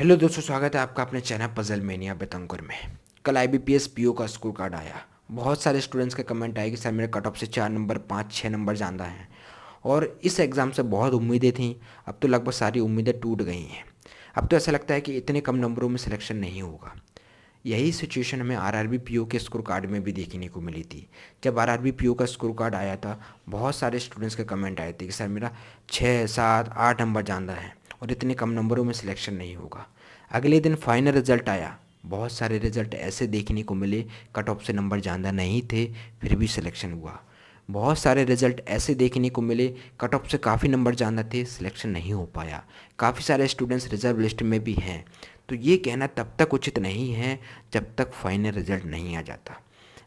Hello दोस्तों, स्वागत है आपका अपने चैनल पजल मेनिया बेतंकुर में। कल आईबीपीएस पीओ का स्कोर कार्ड आया। बहुत सारे स्टूडेंट्स के कमेंट आए कि सर मेरे कट ऑफ से 4 नंबर 5 6 नंबर ज़्यादा हैं और इस एग्ज़ाम से बहुत उम्मीदें थीं। अब तो लगभग सारी उम्मीदें टूट गई हैं। अब तो ऐसा लगता है कि इतने कम नंबरों में सिलेक्शन नहीं होगा। यही सिचुएशन हमें आरआरबी पीओ के स्कोर कार्ड में भी देखने को मिली थी। जब आरआरबी पीओ का स्कोर कार्ड आया था, बहुत सारे स्टूडेंट्स के कमेंट आए थे कि सर मेरा 6 7 8 नंबर ज़्यादा है और इतने कम नंबरों में सिलेक्शन नहीं होगा। अगले दिन फाइनल रिजल्ट आया। बहुत सारे रिजल्ट ऐसे देखने को मिले, कट ऑफ से नंबर ज़्यादा नहीं थे, फिर भी सिलेक्शन हुआ। बहुत सारे रिजल्ट ऐसे देखने को मिले, कट ऑफ से काफ़ी नंबर ज़्यादा थे, सिलेक्शन नहीं हो पाया। काफ़ी सारे स्टूडेंट्स रिजर्व लिस्ट में भी हैं। तो ये कहना तब तक उचित नहीं है जब तक फाइनल रिजल्ट नहीं आ जाता।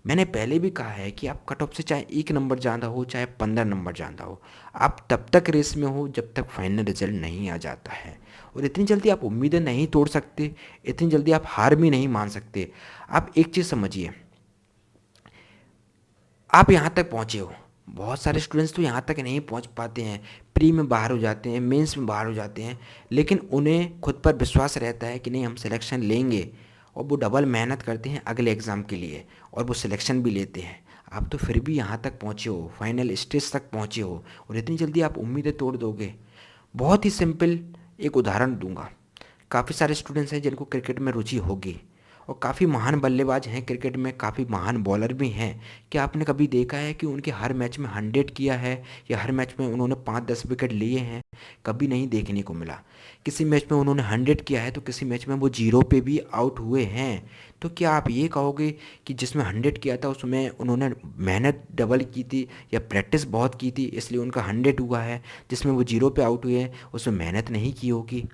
मैंने पहले भी कहा है कि आप कट ऑफ से चाहे 1 नंबर ज़्यादा हो, चाहे 15 नंबर ज़्यादा हो, आप तब तक रेस में हो जब तक फाइनल रिजल्ट नहीं आ जाता है। और इतनी जल्दी आप उम्मीदें नहीं तोड़ सकते, इतनी जल्दी आप हार भी नहीं मान सकते। आप एक चीज़ समझिए, आप यहाँ तक पहुँचे हो। बहुत सारे स्टूडेंट्स तो यहाँ तक नहीं पहुँच पाते हैं, प्री में बाहर हो जाते हैं, मेंस में बाहर हो जाते हैं, लेकिन उन्हें खुद पर विश्वास रहता है कि नहीं, हम सिलेक्शन लेंगे। और वो डबल मेहनत करते हैं अगले एग्ज़ाम के लिए और वो सिलेक्शन भी लेते हैं। आप तो फिर भी यहाँ तक पहुँचे हो, फाइनल स्टेज तक पहुँचे हो, और इतनी जल्दी आप उम्मीदें तोड़ दोगे। बहुत ही सिंपल एक उदाहरण दूंगा। काफ़ी सारे स्टूडेंट्स हैं जिनको क्रिकेट में रुचि होगी और काफ़ी महान बल्लेबाज हैं क्रिकेट में, काफ़ी महान बॉलर भी हैं। क्या आपने कभी देखा है कि उनके हर मैच में 100 किया है या हर मैच में उन्होंने 5 10 विकेट लिए हैं? कभी नहीं देखने को मिला। किसी मैच में उन्होंने 100 किया है तो किसी मैच में वो जीरो पे भी आउट हुए हैं। तो क्या आप ये कहोगे कि जिसमें 100 किया था उसमें उन्होंने मेहनत डबल की थी या प्रैक्टिस बहुत की थी इसलिए उनका 100 हुआ है, जिसमें वो जीरो पे आउट हुए हैं उसमें मेहनत नहीं की होगी?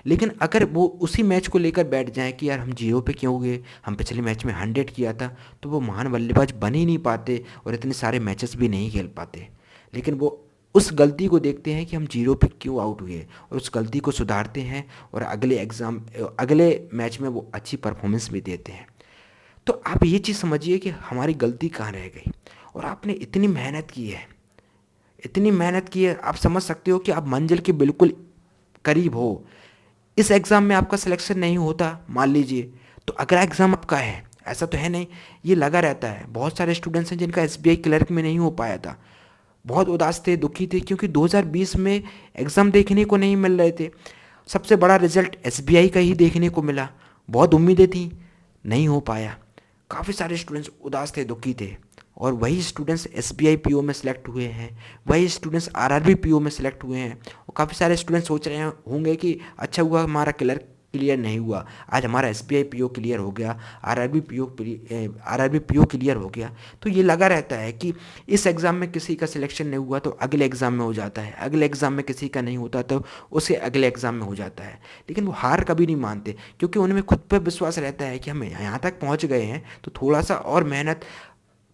लेकिन अगर वो उसी मैच को लेकर बैठ जाएं कि यार हम जीरो पे क्यों हुए, हम पिछले मैच में 100 किया था, तो वो महान बल्लेबाज बन ही नहीं पाते और इतने सारे मैचेस भी नहीं खेल पाते। लेकिन वो उस गलती को देखते हैं कि हम जीरो पे क्यों आउट हुए और उस गलती को सुधारते हैं और अगले मैच में वो अच्छी परफॉर्मेंस भी देते हैं। तो आप ये चीज़ समझिए कि हमारी गलती कहाँ रह गई। और आपने इतनी मेहनत की है, इतनी मेहनत की है, आप समझ सकते हो कि आप मंजिल के बिल्कुल करीब हो। इस एग्ज़ाम में आपका सिलेक्शन नहीं होता मान लीजिए, तो अगला एग्ज़ाम आपका है, ऐसा तो है नहीं। ये लगा रहता है। बहुत सारे स्टूडेंट्स हैं जिनका एसबीआई क्लर्क में नहीं हो पाया था, बहुत उदास थे, दुखी थे, क्योंकि 2020 में एग्ज़ाम देखने को नहीं मिल रहे थे। सबसे बड़ा रिजल्ट एसबीआई का ही देखने को मिला। बहुत उम्मीदें थी, नहीं हो पाया। काफ़ी सारे स्टूडेंट्स उदास थे, दुखी थे। और वही स्टूडेंट्स एसबीआई पीओ में सेलेक्ट हुए हैं, वही स्टूडेंट्स आरआरबी पीओ में सेलेक्ट हुए हैं। और काफ़ी सारे स्टूडेंट्स सोच रहे होंगे कि अच्छा हुआ हमारा क्लर्क क्लियर नहीं हुआ, आज हमारा एसबीआई पीओ क्लियर हो गया, आरआरबी पीओ क्लियर हो गया। तो ये लगा रहता है कि इस एग्ज़ाम में किसी का सिलेक्शन नहीं हुआ तो अगले एग्ज़ाम में हो जाता है, अगले एग्ज़ाम में किसी का नहीं होता तो उसके अगले एग्ज़ाम में हो जाता है। लेकिन वो हार कभी नहीं मानते, क्योंकि उनमें खुद पर विश्वास रहता है कि हम यहाँ तक पहुँच गए हैं तो थोड़ा सा और मेहनत,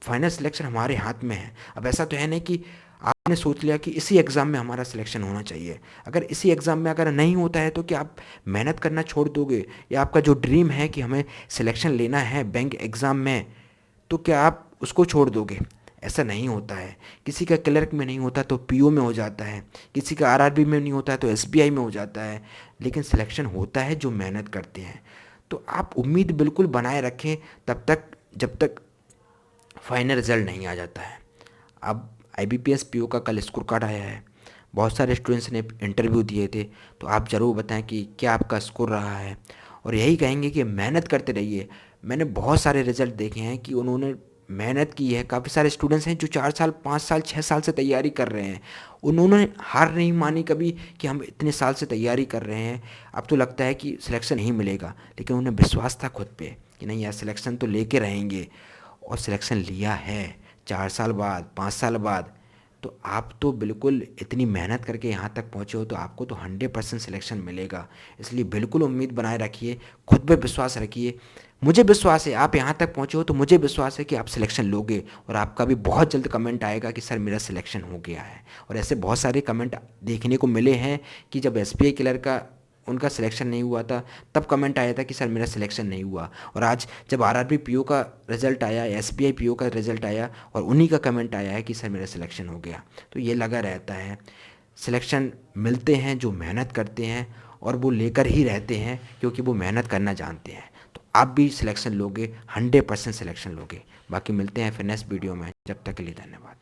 फाइनल सिलेक्शन हमारे हाथ में है। अब ऐसा तो है नहीं कि आपने सोच लिया कि इसी एग्ज़ाम में हमारा सिलेक्शन होना चाहिए। अगर इसी एग्ज़ाम में अगर नहीं होता है तो क्या आप मेहनत करना छोड़ दोगे? या आपका जो ड्रीम है कि हमें सिलेक्शन लेना है बैंक एग्ज़ाम में, तो क्या आप उसको छोड़ दोगे? ऐसा नहीं होता है। किसी का क्लर्क में नहीं होता तो पीओ में हो जाता है, किसी का आरआरबी में नहीं होता है तो एसबीआई में हो जाता है। लेकिन सिलेक्शन होता है जो मेहनत करते हैं। तो आप उम्मीद बिल्कुल बनाए रखें तब तक जब तक फाइनल रिजल्ट नहीं आ जाता है। अब आईबीपीएस पीओ का कल स्कोर कार्ड आया है। बहुत सारे स्टूडेंट्स ने इंटरव्यू दिए थे, तो आप ज़रूर बताएं कि क्या आपका स्कोर रहा है। और यही कहेंगे कि मेहनत करते रहिए। मैंने बहुत सारे रिजल्ट देखे हैं कि उन्होंने मेहनत की है। काफ़ी सारे स्टूडेंट्स हैं जो 4 साल 5 साल 6 साल से तैयारी कर रहे हैं। उन्होंने हार नहीं मानी कभी कि हम इतने साल से तैयारी कर रहे हैं, अब तो लगता है कि सिलेक्शन ही मिलेगा। लेकिन उन्हें विश्वास था खुद पे कि नहीं यार, सिलेक्शन तो लेके रहेंगे, और सिलेक्शन लिया है 4 साल बाद 5 साल बाद। तो आप तो बिल्कुल इतनी मेहनत करके यहाँ तक पहुँचे हो तो आपको तो 100% सिलेक्शन मिलेगा। इसलिए बिल्कुल उम्मीद बनाए रखिए, खुद पे विश्वास रखिए। मुझे विश्वास है आप यहाँ तक पहुँचे हो तो मुझे विश्वास है कि आप सिलेक्शन लोगे, और आपका भी बहुत जल्द कमेंट आएगा कि सर मेरा सिलेक्शन हो गया है। और ऐसे बहुत सारे कमेंट देखने को मिले हैं कि जब एसबीआई क्लर्क का उनका सिलेक्शन नहीं हुआ था तब कमेंट आया था कि सर मेरा सिलेक्शन नहीं हुआ, और आज जब आरआरबी पीओ का रिजल्ट आया, एसबीआई पीओ का रिजल्ट आया, और उन्हीं का कमेंट आया है कि सर मेरा सिलेक्शन हो गया। तो ये लगा रहता है, सिलेक्शन मिलते हैं जो मेहनत करते हैं और वो लेकर ही रहते हैं क्योंकि वो मेहनत करना जानते हैं। तो आप भी सिलेक्शन लोगे, 100% सिलेक्शन लोगे। बाकी मिलते हैं फिर नेक्स्ट वीडियो में, जब तक के लिए धन्यवाद।